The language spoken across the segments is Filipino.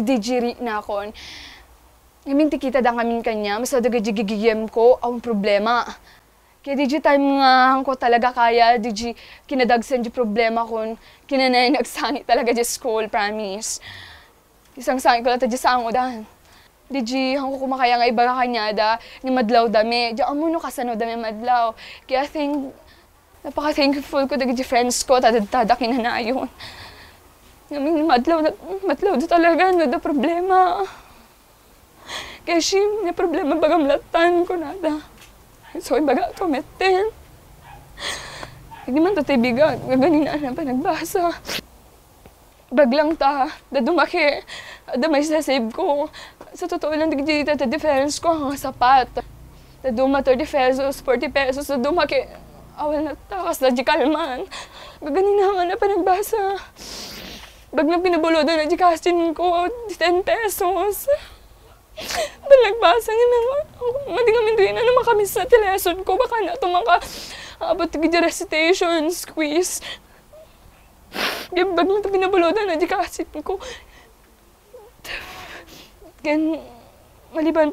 dijiri na akon. Ngamin tikita da ngamin kanya, mas adaga gigigiyem ko ang problema. Kaya di time nga ko talaga kaya, di kinadagsan di problema kon, kinanay nagsangi talaga di school, promise. Isang sangi ko lang ta di sango dan. Di hangko kumakaya nga iba kanya da, ni madlaw dami. Di amo no kasano dami madlaw. Kaya napaka-thankful ko di friends ko, tada kinanayon. Ngamin madlaw da talaga, nada problema. Kaya siya, problema bagamlatan ko nada. So, baga tumitin. Hindi man ito bigat, gaganin na pa nagbasa. Baglang ta, dadumaki, may sasave ko. Sa totoo lang, di difference ko ang sapat. Daduma 30 pesos, 40 pesos, dadumaki. Awal na ta, kas di kalman. Gaganin na pa nagbasa. Baglang pinabulodan na di kasin ko, 10 pesos. Nagbasa niya na madingamin rin na naman kami sa teleson ko. Baka na ito abot di recitation, quiz. Yung bag na ito pinabulodan na di kasin ko. Gan, maliban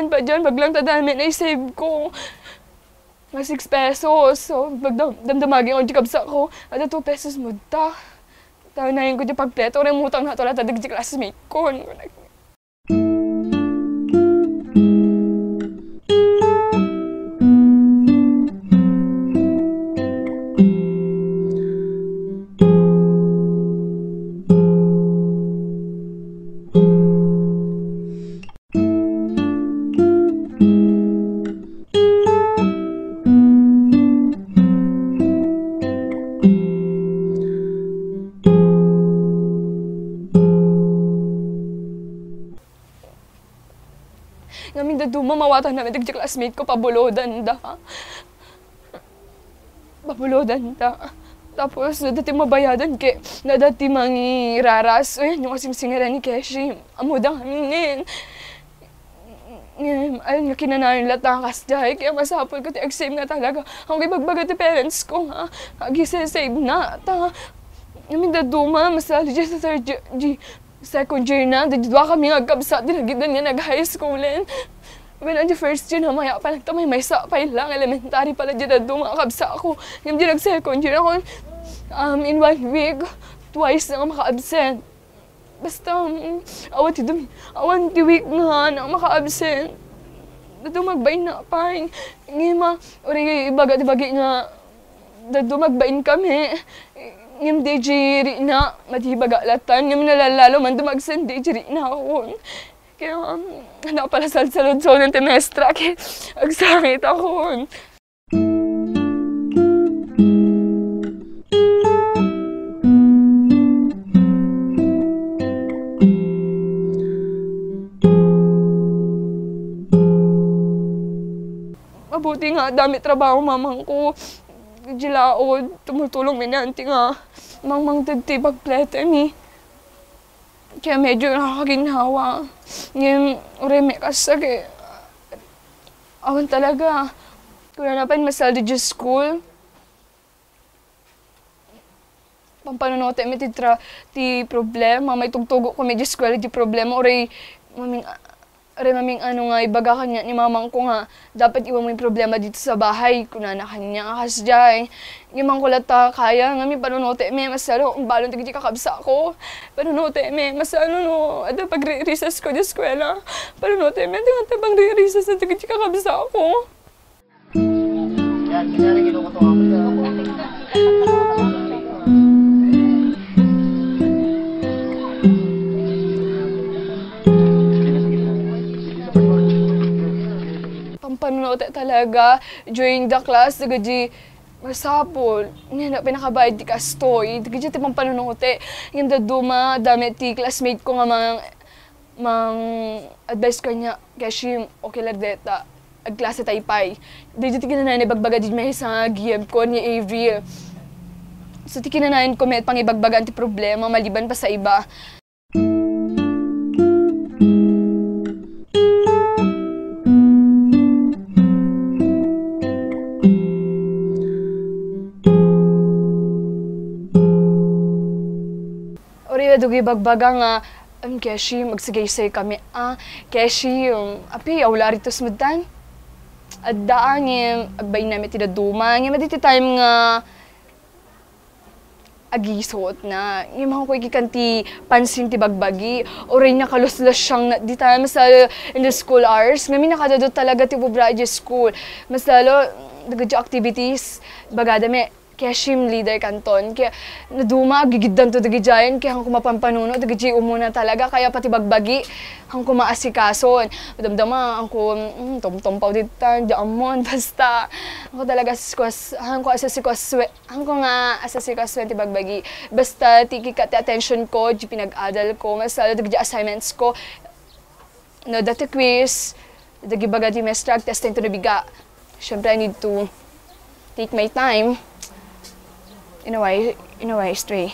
pa dyan, baglang tadami na i-save ko. Mga 6 pesos. So, damdamagin ko di kabsa ko. At 2 pesos mo ta. Tawanayin ko di pagpleto. Rin mutang na ito lang tadig di classmate ko. Ngamin daduma, mawatan namin di classmate ko, pabulodan da. Pabulodan da. Tapos, dati mabayadan ke, na dati mangi raras. O yan, yung kasing singaran ni Keshi. Amudang haminin. Ayun nga kinanayon latakas dahil, kaya masapol ko ti exam na talaga. Ang ibagbaga ti parents ko, ha? Agi-save na. Ngamin daduma, masali dyan sa second year na, didwa kami nagkabsa, dinagidan niya nag-high schoolen. When on the first year na maya pa nagtamay, may sapay lang, elementary pala dyan na dumakabsa ako. Ngayon din nag-second year ako, in 1 week, twice na maka-absent. Basta, awan ti week nga na maka-absent. Dadumagbain na pa. Ngayon ori ibagay nga, dadumagbain kami. Ngayon di jiri na, matibagalatan. Ngayon nalalalo man dumagsan, di jiri na ako. Kaya, pala salsalod-so ng temestra, kaya agsangit ako. Mabuti nga, dami trabaho mamang ko. Jilaod, tumutulong minanti nga. Mang tagti pagplete mi. Kaya medyo nakakaginhawa. Ngayon, ureme kasi, awan talaga. Kaya napan masaldi dyan school. Pampanonote mi ti problema. May tugtugo ko medyo school di problema. Oray, maming ano nga, ibaga kanya ni mamang ko nga, dapat iwan mo yung problema dito sa bahay, kunana kanya akas dyan. Yung mga kulata kaya, nga may panunote, may masalo, ang balon tigit kakabsa ko. Panunote, may masalo no, ada pag-recess ko di eskwela. Panunote, may tingnan pang recess na tigit kakabsa ko. Yan, kanyari ginukuto ako niya. Panunote talaga, during the class, nagaji masapol. Nga pinakabayad di kastoy, nagaji ti panunote. Yung daduma, dami ti classmate ko nga mang advice kanya, kasi okay lardeta, ag klase taypay. Dito ti kinanayan ibagbaga di may sa giyem ko ni Avery. So ti kinanayan ko may pang ibagbagan ti problema, maliban pa sa iba. Dugi bagbaga nga, Keshi, magsigaysay kami. Keshi, api, awla rito smudan. At daan, agbay namin tinaduma. Maditi time nga, agisot na. Yung mga kuwi kanti pansin ti bagbagi. O rin nakaluslos siyang di tayo mas lalo in the school hours. Ngamin nakadadot talaga ti Bubraje School. Mas lalo, nagagyo activities. Bagada may Keshim leader kanton. Kaya naduma, gigiddan to dagijayan. Kaya hang kumapampanuno, dagijay umuna talaga. Kaya pati bagbagi, hang kumaasikason. Madamdama, hang tom-tompaw dito, diamon, basta. Ako talaga hang ko nga asasikaswen ti bagbagi. Basta, tiki ka ti attention ko, di pinag-adal ko, mas lalo dagijay assignments ko. No, dati quiz, dagibaga di mestrag, testing to nabiga. Siyempre, I need to take my time. In a way, stray.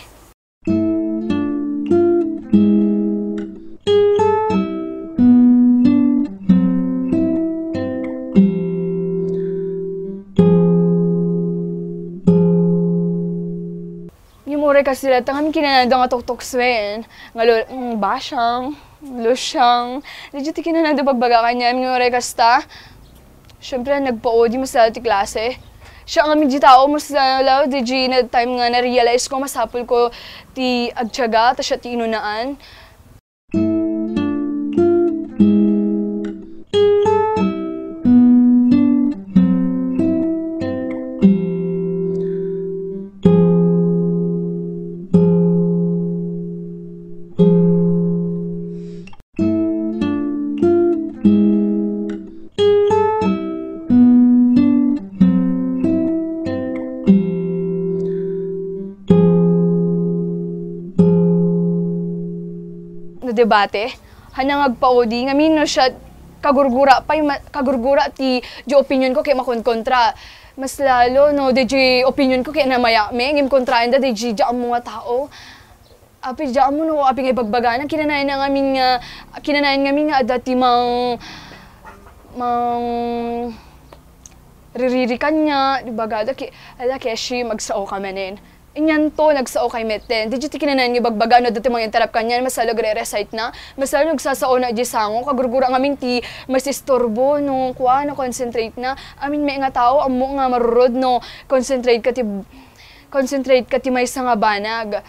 Yung mure kasi lahat, kami kinananda nga tok-tokswen. Nga basyang, lusyang. Legit kinananda pagbaga kanya, yung mure kasta. Siyempre, nagpa-odi mas ti klase. Siya ang aming di tao, mas lalaw, di na time nga na-realize ko, masapol ko ti agtyaga, ta siya ti inunaan. Debate, hanang agpaodi, ngamin no siya kagurgura ti di opinion ko kay makonkontra. Mas lalo no di opinion ko kay namaya me ngim kontrain da di ang mga tao. Api diam mo no aping ibagbaganan kinanayan ngamin nga dati mang riririkan niya, di ba gada ala keshi magsao ka manin. Inyan to, nagsao kay Meten. Di ti kinanan nga bagbaga, no, dati mga interrupt kanyan, masalo gre-recite na. Masalo nagsasao na di sango, kagurgura ng aming ti, mas istorbo, no, kuha, no, concentrate na. Amin may nga tao, amo nga marurod, no, concentrate ka ti may nga banag.